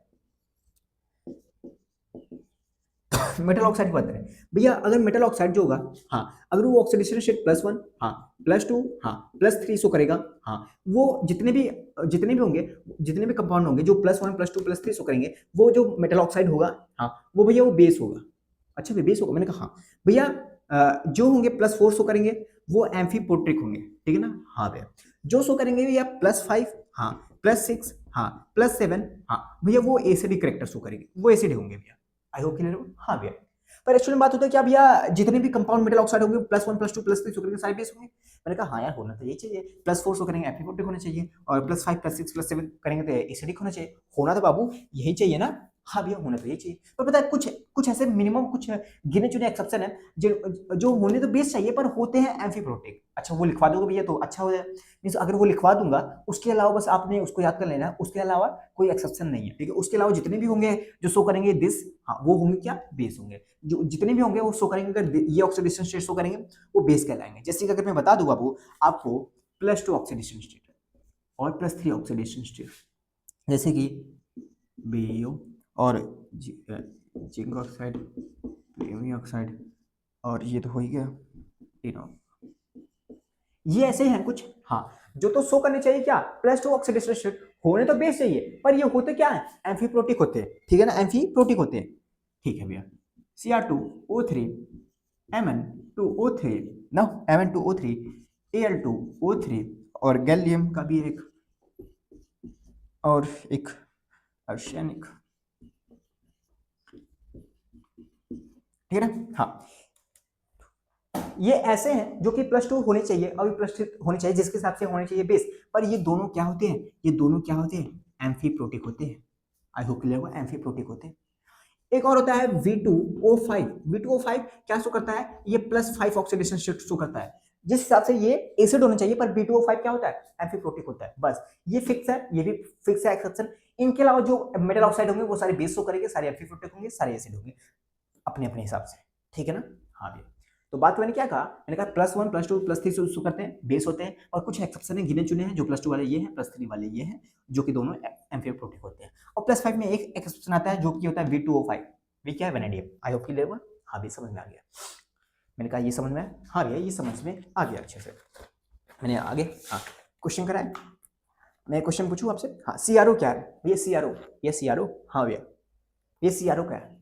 मेटल ऑक्साइड की बात करें भैया, अगर मेटल ऑक्साइड जो होगा, हाँ, अगर वो ऑक्सीडेशन स्टेट +1, हाँ, +2, हाँ, +3 शो करेगा, हाँ, वो जितने भी होंगे, जितने भी कंपाउंड होंगे जो +1, +2, +3 शो करेंगे, वो जो मेटल ऑक्साइड होगा, हाँ, वो भैया वो बेस होगा। अच्छा भैया बेस होगा, मैंने कहा हाँ भैया, जो होंगे +4 शो करेंगे वो एम्फीपोट्रिक होंगे, ठीक है ना। हाँ भैया, जो शो करेंगे भैया +5, हाँ, +6, हाँ, +7, हाँ, भैया वो एसिडिक कैरेक्टर शो करेंगे, वो एसिड होंगे भैया। आई होप क्लियर हो। हाँ भैया, पर एक्चुअली बात होता है क्या भैया, जितने भी कंपाउंड मेटल ऑक्साइड होंगे +1, +2, +3 शो करेंगे, सारे बेस होंगे। मैंने कहा हाँ यार, होना तो यही चाहिए, +4 शो करेंगे एम्फीपोट्रिक होना चाहिए, और +5, +6, +7 करेंगे तो एसिडिक होना चाहिए। होना तो बाबू यही चाहिए ना। हाँ भैया, होना तो यही चाहिए, पर पता है कुछ कुछ ऐसे मिनिमम कुछ गिने चुने एक्सेप्शन है जो जो होने तो बेस चाहिए पर होते हैं एम्फीपोट्रिक। अच्छा वो लिखवा दोगे भैया तो अच्छा हो जाए। मीन्स अगर वो लिखवा दूंगा, उसके अलावा बस आपने उसको याद कर लेना, उसके अलावा कोई एक्सेप्शन नहीं है, ठीक है। उसके अलावा जितने भी होंगे जो शो करेंगे दिस, हाँ, वो होंगे क्या, बेस होंगे। जो जितने भी होंगे वो शो करेंगे, अगर ये ऑक्सीडेशन स्टेट शो करेंगे वो बेस कहलाएंगे। जैसे कि अगर मैं बता दूं बाबू आपको, +2 ऑक्सीडेशन स्टेट और +3 ऑक्सीडेशन स्टेट, जैसे कि BeO और जिंक ऑक्साइड, प्रीमियम ऑक्साइड, और ये तो हो ही गया इनो, ये ऐसे हैं कुछ। हाँ, जो तो शो करने चाहिए क्या, +2 ऑक्सीडेशन स्टेट, होने तो बेस चाहिए, पर ये होते क्या है, एम्फीप्रोटिक होते हैं, ठीक है ना, एम्फीप्रोटिक होते हैं। ठीक है भैया, Cr2O3 Mn2O3, ना Mn2O3 Al2O3, और गैलियम का भी एक, और एक आर्सेनिक, ठीक है ना। हाँ, ये ऐसे हैं जो कि +2 होने चाहिए और +3 होने चाहिए, जिसके हिसाब से होने चाहिए बेस, पर ये दोनों क्या होते हैं, ये दोनों क्या होते हैं, एम्फीप्रोटिक होते हैं। आई होप क्लियर हुआ, एम्फीप्रोटिक होते हैं। एक और होता है V2O5। V2O5 क्या शो करता है, ये +5 ऑक्सीडेशन स्टेट शो करता है, जिस हिसाब से ये एसिड होना चाहिए, पर V2O5 क्या होता है, एम्फीप्रोटिक होता है। बस ये फिक्स है, ये भी फिक्स है एक्सेप्शन। इनके अलावा जो मेटल ऑक्साइड होंगे वो सारे बेस शो करेंगे, सारे एम्फीप्रोटिक होंगे, सारे एसिड होंगे अपने अपने हिसाब से, ठीक है ना। हाँ भैया, तो बात मैंने क्या कहा, मैंने कहा +1, +2, +3 से शो करते हैं, बेस होते हैं, और कुछ एक्सेप्शन है गिने चुने हैं, जो +2 वाले ये हैं, +3 वाले ये हैं, जो कि दोनों एम्फीप्रोटिक होते हैं। और +5 में एक एक्सेप्शन आता है जो कि होता है V2O5। वी क्या है, वेनेडियम। आई होप क्लियर हुआ। हाँ भैया, समझ में आ गया। मैंने कहा ये समझ में आया, हाँ भैया ये समझ में आ गया अच्छे से। मैंने आगे हाँ क्वेश्चन कराया, मैं क्वेश्चन पूछूं आपसे। हाँ, CRO क्या है भैया, CRO, ये CRO, हाँ भैया ये CRO क्या है,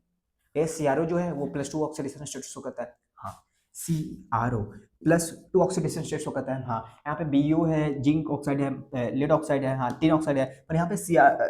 ये CRO जो है वो +2 ऑक्सीडेशन स्टेट शो करता है। हाँ, CRO +2 ऑक्सीडेशन स्टेट शो करता है। हाँ, यहाँ पे BeO है, जिंक ऑक्साइड है, लेड ऑक्साइड है, हाँ 3 ऑक्साइड है, पर यहाँ पे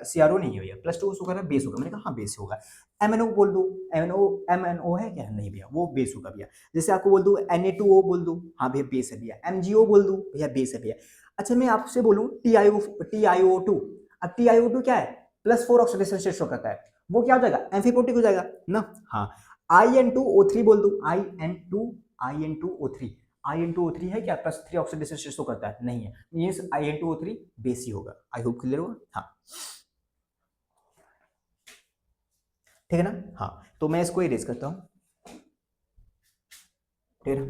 CRO नहीं है भैया, +2 शो कर रहा है, बेस होगा। मैंने कहा हाँ बेस होगा। MNO बोल दो, MNO है क्या, नहीं भैया वो बेस होगा भैया। जैसे आपको बोल दूं Na2O बोल दूं, हाँ भैया बेस है भैया। MgO बोल दूं, भैया बेस है भैया। अच्छा मैं आपसे बोलूं TiO2, अब TiO2 क्या है, +4 ऑक्सीडेशन स्टेट शो करता है, वो क्या हो जाएगा, एम्फीप्रोटिक हो जाएगा ना। हाँ, IN2O3 बोल दो, IN2O3, IN2O3 है क्या, +3 ऑक्सीडेशन स्टेट शो करता है, नहीं है, मींस IN2O3 बेस ही होगा। आई होप क्लियर हुआ। हाँ ठीक है ना। हाँ, तो मैं इसको इरेज करता हूं, ठीक है।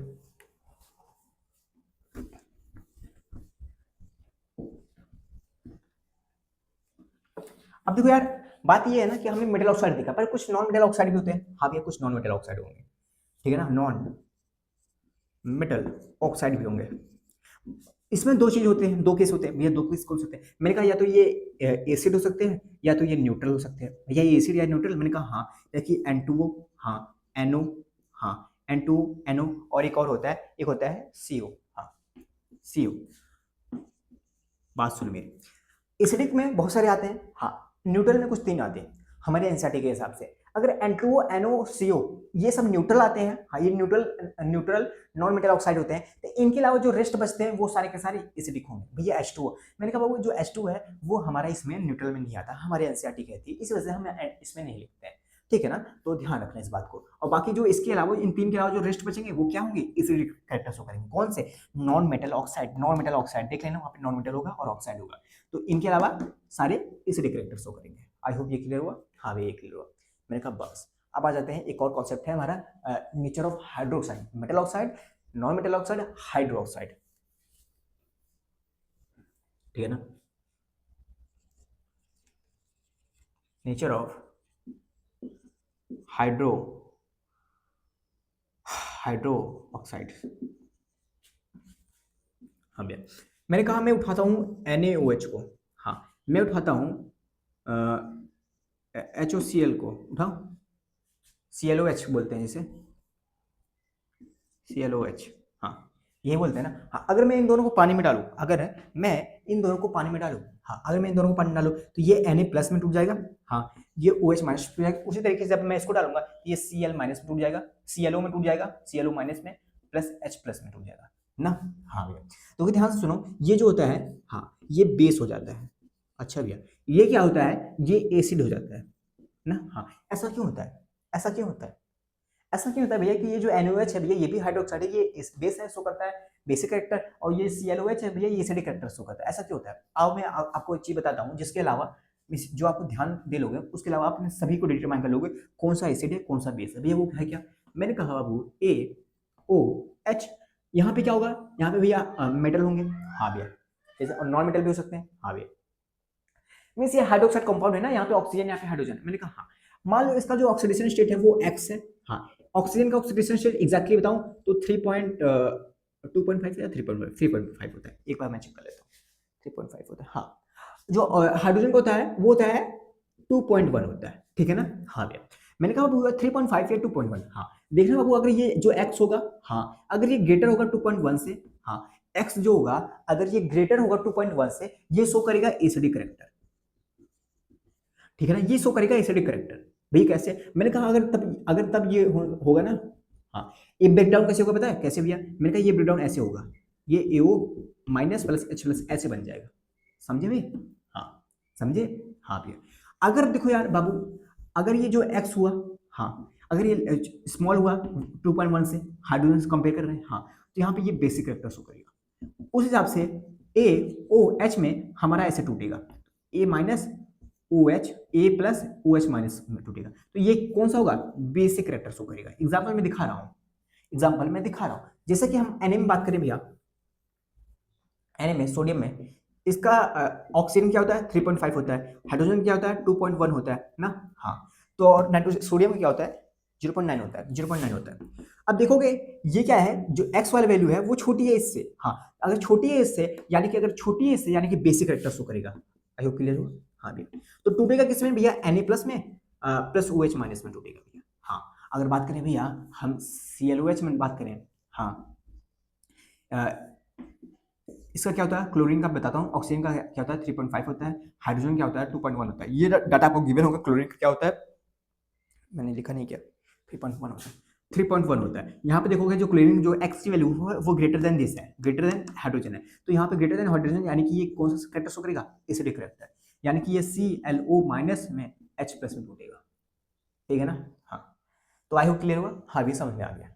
अब देखो यार, बात ये है ना कि हमने मेटल ऑक्साइड देखा, पर कुछ नॉन मेटल ऑक्साइड भी होते हैं। हाँ भैया, कुछ नॉन मेटल ऑक्साइड होंगे, ठीक है ना, नॉन मेटल ऑक्साइड भी होंगे। इसमें दो चीज होते हैं, दो केस होते हैं भैया, दो केस कौन से होते हैं, मैंने कहा या तो ये एसिड हो सकते हैं या तो ये न्यूट्रल हो सकते हैं। भैया ये एसिड या न्यूट्रल, मैंने कहा हाँ, देखिए N2O, हाँ NO, हाँ N2NO, और एक और होता है, एक होता है CO, हाँ CO। बात सुन मेरी, एसिडिक में बहुत सारे आते हैं, हाँ न्यूट्रल में कुछ 3 आते हैं हमारे एनसीईआरटी के हिसाब से। अगर N2O, NO, CO ये सब न्यूट्रल आते हैं, हाँ ये न्यूट्रल नॉन मेटल ऑक्साइड होते हैं, तो इनके अलावा जो रेस्ट बचते हैं वो सारे के सारे एसिडिक होंगे। भैया H2O, मैंने कहा बाबू जो H2 है वो हमारा इसमें न्यूट्रल में नहीं आता, हमारे एनसीईआरटी कहती है, इस वजह से हम इसमें नहीं लिखते हैं, ठीक है ना। तो ध्यान रखना इस बात को। और बाकी जो इसके अलावा, इन 3 के अलावा जो रेस्ट बचेंगे वो क्या होंगे, एसिडिक कैरेक्टर शो करेंगे। कौन से, non metal oxide, non metal oxide देख लेना, वहाँ पे नॉन मेटल होगा और ऑक्साइड होगा, तो इनके अलावा सारे एसिडिक कैरेक्टर शो करेंगे। आई होप ये क्लियर हुआ। हाँ भैया ये क्लियर हुआ। मैंने कहा बस अब आ जाते हैं, एक और कॉन्सेप्ट है हमारा nature of hydroxide, metal oxide, non metal oxide, hydroxide, ठीक है ना। Nature of hydro oxide. हाँ भैया, मैंने कहा मैं उठाता हूँ NaOH को, हाँ मैं उठाता हूँ HOCl को, उठाओ ClOH बोलते हैं जिसे, ClOH, हाँ ये बोलते हैं ना। हाँ अगर मैं इन दोनों को पानी में डालूं, अगर मैं इन दोनों को पानी में डालूं, हाँ अगर मैं इन दोनों को पानी में डालूं तो ये Na प्लस में टूट जाएगा, हाँ ये OH माइनस टूट जाएगा। उसी तरीके से जब मैं इसको डालूंगा तो ये Cl माइनस में टूट जाएगा, ClO में टूट जाएगा, ClO माइनस में प्लस H प्लस में टूट जाएगा ना। हाँ भैया, तो ध्यान से सुनो, ये जो होता है हाँ ये बेस हो जाता है। अच्छा भैया, ये क्या होता है, ये एसिड हो जाता है ना। हाँ ऐसा क्यों होता है, ऐसा क्यों होता है, ऐसा क्यों होता है भैया कि ये जो NaOH है भैया ये भी हाइड्रोक्साइड है, ये इस बेस है शो करता है बेसिक कैरेक्टर, और ये ClOH है भैया ये एसिडिक कैरेक्टर शो करता है, ऐसा क्यों होता है। अब मैं आपको एक चीज बताता हूँ जिसके अलावा जो आपको ध्यान दे लोगे उसके अलावा आप सभी को डिटरमाइन कर लोगे कौन सा एसिड है कौन सा बेस है भैया। वो है क्या, मैंने कहा बाबू AOH, यहाँ पे क्या होगा, यहाँ पे भैया मेटल होंगे, हाँ भैया जैसे, और नॉन मेटल भी हो सकते हैं, हाँ भैया। मीन्स ये हाइड्रोक्साइड कंपाउंड है ना, यहाँ पे ऑक्सीजन यहाँ पे हाइड्रोजन, मैंने कहा हाँ। मान लो इसका जो ऑक्सीडेशन स्टेट है वो X है, हाँ ऑक्सीजन का ऑक्सीडेशन स्टेट एग्जैक्टली बताऊं तो 3.2.5 या 3.5 होता है, एक बार मैं चेक कर लेता हूँ, 3.5 होता है हाँ। जो हाइड्रोजन का होता है वो होता है 2.1 होता है, ठीक है ना। हाँ भैया, मैंने कहा बाबू 3.5 या 2.1, हाँ देखना बाबू अगर ये जो X होगा, हाँ अगर ये ग्रेटर होगा 2.1 से, हाँ X जो होगा अगर ये ग्रेटर होगा 2.1 से, ये शो करेगा एसिडिक कैरेक्टर, ठीक है ना, ये शो करेगा एसिडिक कैरेक्टर। भैया कैसे, मैंने कहा अगर तब ये होगा ना, हाँ ये ब्रेकडाउन कैसे होगा पता है कैसे भैया, मैंने कहा ये ब्रेकडाउन ऐसे होगा, ये AO minus plus H plus ऐसे बन जाएगा, समझे भैया, हाँ समझे, हाँ भैया। अगर देखो यार बाबू, अगर ये जो X हुआ, हाँ अगर ये स्मॉल हुआ 2.1 से, हाइड्रोजन से कंपेयर कर रहे हैं, हाँ तो यहाँ पे ये बेसिक कैरेक्टर शो करेगा, उस हिसाब से AOH में हमारा ऐसे टूटेगा, A minus OH A plus OH minus में टूटेगा, तो ये कौन सा होगा, बेसिक कैरेक्टर शो करेगा। एग्जांपल में दिखा रहा हूं, एग्जांपल में दिखा रहा हूं, जैसे कि हम Na में बात करें भैया, Na में सोडियम में इसका ऑक्सीजन क्या होता है 3.5 होता है, हाइड्रोजन क्या होता है 2.1 होता है ना, हाँ तो और नाइट्रोजन सोडियम क्या होता है 0.9 होता है, 0.9 होता है। अब देखोगे ये क्या है, जो एक्स वाली वैल्यू है वो छोटी है इससे, हाँ अगर छोटी है इससे यानी कि, अगर छोटी है इससे यानी कि बेसिक कैरेक्टर शो करेगा। आई होप क्लियर हुआ, हाँ भैया। तो टूटेगा किसमें भैया, Na प्लस में प्लस OH माइनस में टूटेगा भैया, हाँ। अगर बात करें भैया हम ClOH में बात करें, हाँ इसका क्या होता है, क्लोरीन का बताता हूँ, ऑक्सीजन का क्या होता है 3.5 होता है, हाइड्रोजन क्या होता है 2.1 होता है, ये डाटा आपको गिवन होगा। क्लोरीन का क्या होता है, मैंने लिखा नहीं क्या, 3.1 होता है, 3.1 होता है। यहाँ पे देखोगे जो क्लोरीन जो X की वैल्यू है वो ग्रेटर देन दिस है, ग्रेटर देन हाइड्रोजन है, तो यहाँ पे ग्रेटर देन हाइड्रोजन यानी कि ये कौन सा कैरेक्टर शो करेगा, एसिडिक कैरेक्टर, यानी कि ये ClO माइनस में H प्लस में टूटेगा, ठीक है ना, हाँ। तो आई होप क्लियर हुआ, हाँ भी समझ में आ गया,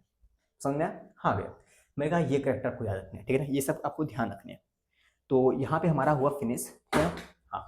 समझ में आया, हाँ भैया। मैंने कहा ये कैरेक्टर आपको याद रखने हैं, ठीक है ना, ये सब आपको ध्यान रखने हैं। तो यहाँ पे हमारा हुआ फिनिश, ठीक है, हाँ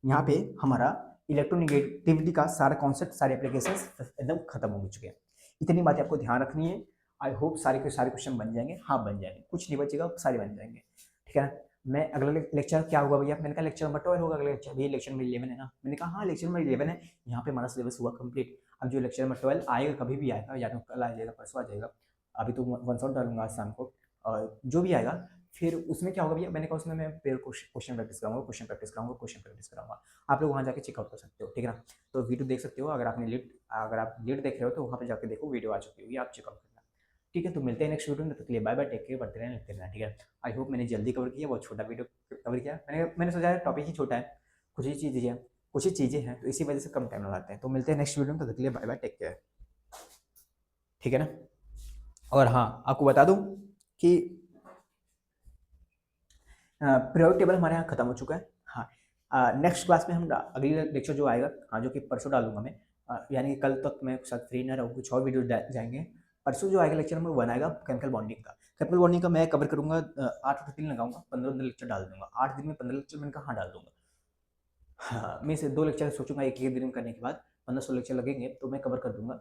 यहाँ पे हमारा इलेक्ट्रोनेगेटिविटी का सारा कॉन्सेप्ट, सारे एप्लीकेशंस एकदम खत्म हो चुके हैं। इतनी बातें आपको ध्यान रखनी है। आई होप सारे के सारे क्वेश्चन बन जाएंगे, हाँ बन जाएंगे, कुछ नहीं बचेगा, सारे बन जाएंगे, ठीक है ना। मैं अगला लेक्चर क्या होगा भैया, मैंने कहा लेक्चर नंबर 12 होगा अगला लेक्चर, भैया लेक्चर नंबर 11 है ना, मैंने कहा हाँ लेक्चर नंबर 11 है, यहाँ पे हमारा सिलेबस हुआ कंप्लीट। अब जो लेक्चर नंबर 12 आएगा, कभी भी आएगा, या तो कल आ जाएगा परसों आ जाएगा, अभी तो वन शॉट डालूंगा आज शाम को, और जो भी आएगा फिर उसमें क्या होगा भैया, मैंने कहा उसमें मैं पेयर क्वेश्चन प्रैक्टिस कराऊंगा, क्वेश्चन प्रैक्टिस कराऊंगा, क्वेश्चन प्रैक्टिस कराऊंगा, आप लोग वहाँ जाके चेकआउट कर सकते हो, ठीक है ना। तो वीडियो देख सकते हो, अगर आप लीड देख रहे हो तो वहाँ पे जाके देखो, वीडियो आ चुकी होगी, आप चेकआउट करना, ठीक है। तो मिलते हैं नेक्स्ट वीडियो में, तब तक के लिए बाय बाय, टेक केयर, बढ़ते रहना, लिखते रहना, ठीक है। आई होप मैंने जल्दी कवर किया, बहुत छोटा वीडियो कवर किया, मैंने सोचा टॉपिक ही छोटा है, कुछ ही चीज़ें हैं, तो इसी वजह से कम टाइम लगाते हैं। तो मिलते हैं नेक्स्ट वीडियो में, तब तक के लिए बाय बाय, टेक केयर, ठीक है ना। और हाँ आपको बता दूँ कि पीरियोडिक टेबल हमारे यहाँ खत्म हो चुका है, हाँ नेक्स्ट क्लास में हम अगली लेक्चर जो आएगा, हाँ जो कि परसों डालूंगा मैं, यानी कि कल तक मैं शायद फ्री ना रहूँ, कुछ और वीडियो जाएंगे। परसों जो आएगा लेक्चर नंबर 1 आएगा केमिकल बॉन्डिंग का, केमिकल बॉन्डिंग का मैं कवर करूंगा, 8 दिन लगाऊंगा, 15 लेक्चर डाल दूंगा, 8 दिन में 15 लेक्चर मैंने कहा हाँ डाल दूंगा, हाँ मैं से 2 लेक्चर सोचूंगा एक दिन करने के बाद, 1500 लेक्चर लगेंगे तो मैं कवर कर दूंगा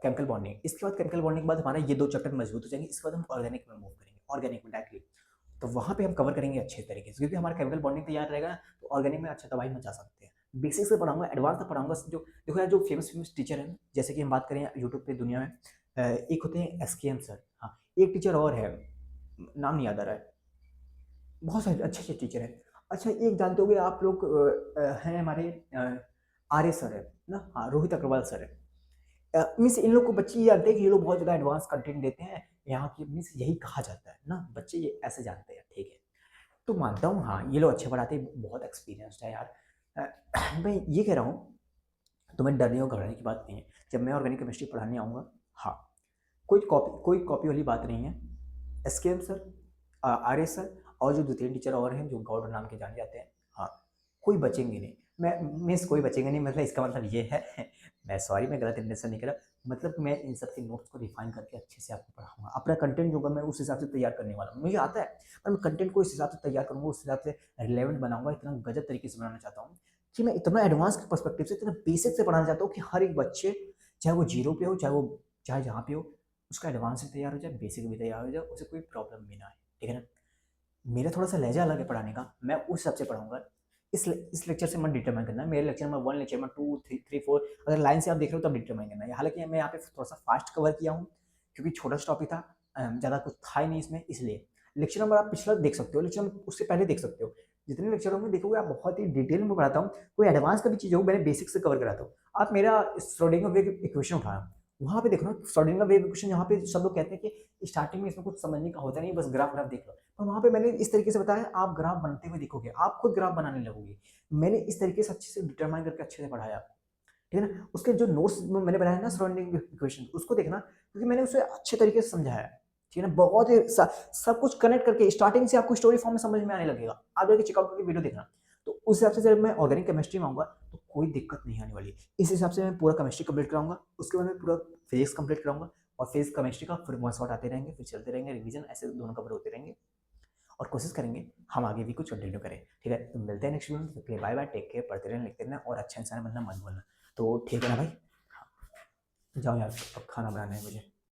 केमिकल बॉन्डिंग। इसके बाद केमिकल बॉन्डिंग के बाद हमारा ये 2 चैप्टर मजबूत हो जाएंगे। इसके बाद हम ऑर्गेनिक में मूव करेंगे, ऑर्गेनिक में डायरेक्टली। तो वहाँ पे हम कवर करेंगे अच्छे तरीके से, क्योंकि हमारा केमिकल बॉन्डिंग तैयार रहेगा ना, तो ऑर्गेनिक में अच्छा तबाही मचा सकते हैं। बेसिक से पढ़ाऊंगा, एडवांस तक पढ़ाऊंगा। जो देखो यार, जो फेमस फेमस टीचर है, जैसे कि हम बात करें यूट्यूब पे दुनिया में, एक होते हैं SKM सर, हाँ, एक टीचर और है, नाम नहीं याद आ रहा है, बहुत सारे अच्छे अच्छे टीचर हैं। अच्छा, एक जानते होंगे आप लोग, हैं हमारे आर्य सर है ना, हाँ, रोहित अग्रवाल सर है। मीन्स इन लोग को बच्चे ये जानते हैं कि ये लोग बहुत ज़्यादा एडवांस कंटेंट देते हैं यहाँ की, मीन्स यही कहा जाता है ना, बच्चे ये ऐसे जानते हैं, ठीक है। तो मानता हूँ हाँ, ये लोग अच्छे पढ़ाते हैं, बहुत एक्सपीरियंस्ड है यार। मैं ये कह रहा हूँ, तुम्हें डरने और घबराने की बात नहीं है। जब मैं ऑर्गेनिक केमिस्ट्री पढ़ाने आऊँगा, हाँ, कोई कॉपी वाली बात नहीं है। SKM सर, आर्य सर, और जो 2-3 टीचर और हैं जो गौड़ नाम के जाने जाते हैं, हाँ, कोई बचेंगे नहीं। मैं मीन्स कोई बचेंगे नहीं, मतलब इसका मतलब ये है मैं सॉरी, मैं गलत इंटेंशन नहीं कर रहा, मतलब मैं इन सब के नोट्स को रिफाइन करके अच्छे से आपको पढ़ाऊंगा। अपना कंटेंट जो होगा मैं उस हिसाब से तैयार करने वाला हूँ, मुझे आता है, पर मैं कंटेंट को इस हिसाब से तैयार करूँगा, उस हिसाब से रिलेवेंट बनाऊंगा, इतना गजब तरीके से बनाना चाहता हूँ कि मैं इतना एडवांस के पर्सपेक्टिव से, इतना बेसिक से पढ़ाना चाहता हूँ कि हर एक बच्चे, चाहे वो जीरो पे हो, चाहे जहाँ पे हो, उसका एडवांस भी तैयार हो जाए, बेसिक भी तैयार हो जाए, उसे कोई प्रॉब्लम भी ना आए, ठीक है ना। मेरा थोड़ा सा लहजा अलग है पढ़ाने का, मैं उस हिसाब से पढ़ाऊंगा। इस लेक्चर से मत डिटरमाइन करना, मेरे लेक्चर में 1, लेक्चर में 2, 3, 4, अगर लाइन से आप देख रहे हो तब डिटरमाइन करना है। हालांकि मैं यहाँ पे थोड़ा सा फास्ट कवर किया हूँ, क्योंकि छोटा सा टॉपिक था, ज़्यादा कुछ था ही नहीं इसमें, इसलिए। लेक्चर नंबर आप पिछला देख सकते हो, लेक्चर उससे पहले देख सकते हो। जितने लेक्चरों में देखोगे आप, बहुत ही डिटेल में पढ़ाता हूँ। कोई एडवांस का भी चीज़ हो, मैंने बेसिक से कवर कराता हूँ। आप मेरा श्रोडिंगर वेव इक्वेशन उठाया, वहाँ पे देखो ना, श्रोडिंगर वेव इक्वेशन, यहाँ पे सब लोग कहते हैं कि स्टार्टिंग में इसमें कुछ समझने का होता नहीं, बस ग्राफ ग्राफ देख लो। तो वहाँ पे मैंने इस तरीके से बताया, आप ग्राफ बनते हुए देखोगे, आप खुद ग्राफ बनाने लगोगे। मैंने इस तरीके से अच्छे से डिटरमाइन करके अच्छे से पढ़ाया आपको, ठीक है ना। उसके जो नोट्स मैंने बनाया ना सराउंडिंग इक्वेशन, उसको देखना, क्योंकि मैंने उसे अच्छे तरीके से समझाया है, ठीक है ना। बहुत ही सब कुछ कनेक्ट करके स्टार्टिंग से आपको स्टोरी फॉर्म में समझ में आने लगेगा। आप जाके चेकआउट करके वीडियो देखना। तो उस हिसाब से जब मैं ऑर्गेनिक केमिस्ट्री में आऊँगा तो कोई दिक्कत नहीं आने वाली। इस हिसाब से मैं पूरा केमिस्ट्री कंप्लीट कराऊंगा, उसके बाद मैं पूरा फिजिक्स कंप्लीट कराऊंगा, और फिजिक्स केमिस्ट्री का फिर वन शॉट आते रहेंगे, फिर चलते रहेंगे, रिवीजन ऐसे दोनों कवर होते रहेंगे, और कोशिश करेंगे हम आगे भी कुछ कंटिन्यू करें, ठीक है। तो मिलते हैं नेक्स्ट वीडियो में, बाय बाय, टेक केयर, पढ़ते रहना, लिखते रहना, और अच्छा इंसान बनना मत भूलना। तो ठीक है ना भाई, हाँ, जाओ यार, अब खाना बनाना है मुझे।